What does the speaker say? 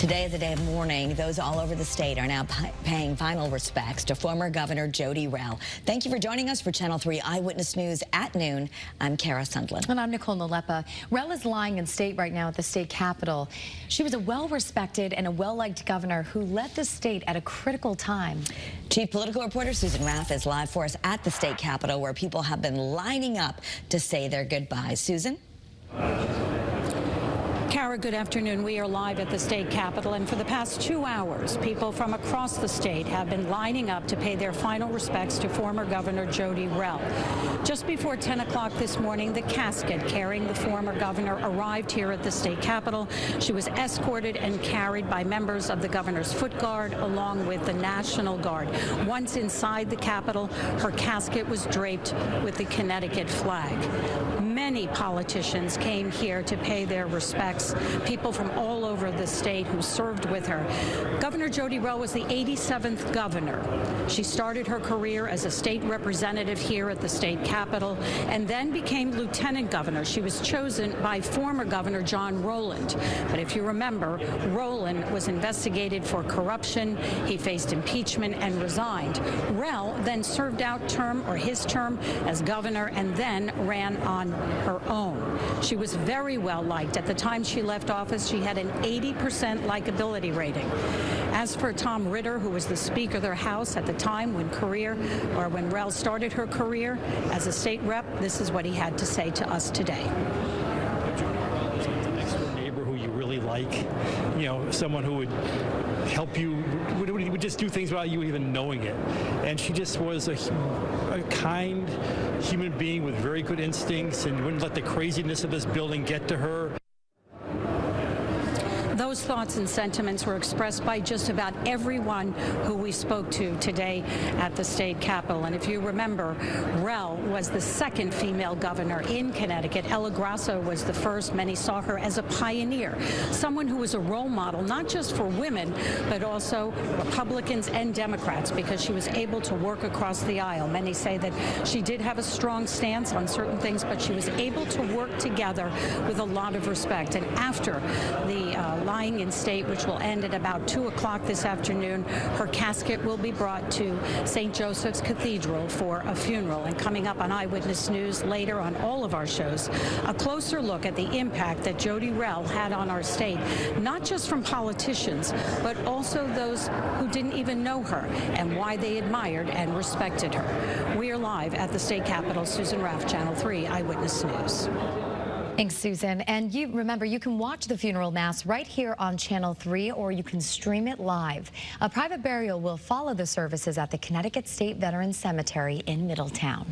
Today is a day of mourning. Those all over the state are now paying final respects to former Governor Jodi Rell. Thank you for joining us for Channel 3 Eyewitness News at noon. I'm Kara Sundlin. And I'm Nicole Nalepa. Rell is lying in state right now at the state capitol. She was a well-respected and a well-liked governor who led the state at a critical time. Chief Political Reporter Susan Raff is live for us at the state capitol, where people have been lining up to say their goodbyes. Susan? Kara, good afternoon. We are live at the state capitol, and for the past 2 hours, people from across the state have been lining up to pay their final respects to former Governor Jodi Rell. Just before 10 o'clock this morning, the casket carrying the former governor arrived here at the state capitol. She was escorted and carried by members of the governor's foot guard along with the National Guard. Once inside the capitol, her casket was draped with the Connecticut flag. Many politicians came here to pay their respects, people from all over the state who served with her. Governor Jodi Rell was the 87th governor. She started her career as a state representative here at the state capitol and then became lieutenant governor. She was chosen by former Governor John Rowland. But if you remember, Rowland was investigated for corruption. He faced impeachment and resigned. Rell then served out his term as governor and then ran on her own. She was very well liked. At the time she left office, she had an 80% likability rating. As for Tom Ritter, who was the Speaker of their House at the time when Rell started her career as a state rep, this is what he had to say to us today. The next door neighbor who you really like, you know, someone who would help you, would just do things without you even knowing it. And she just was a kind human being with very good instincts and wouldn't let the craziness of this building get to her. Those thoughts and sentiments were expressed by just about everyone who we spoke to today at the state capitol. And if you remember, Rell was the second female governor in Connecticut. Ella Grasso was the first. Many saw her as a pioneer, someone who was a role model, not just for women, but also Republicans and Democrats, because she was able to work across the aisle. Many say that she did have a strong stance on certain things, but she was able to work together with a lot of respect. And after the lying in state, which will end at about 2 o'clock this afternoon, her casket will be brought to St. Joseph's Cathedral for a funeral. And coming up on Eyewitness News later on all of our shows, a closer look at the impact that Jodi Rell had on our state, not just from politicians, but also those who didn't even know her and why they admired and respected her. We are live at the state capitol. Susan Raff, Channel 3 Eyewitness News. Thanks, Susan. And you remember, you can watch the funeral mass right here on Channel 3, or you can stream it live. A private burial will follow the services at the Connecticut State Veterans Cemetery in Middletown.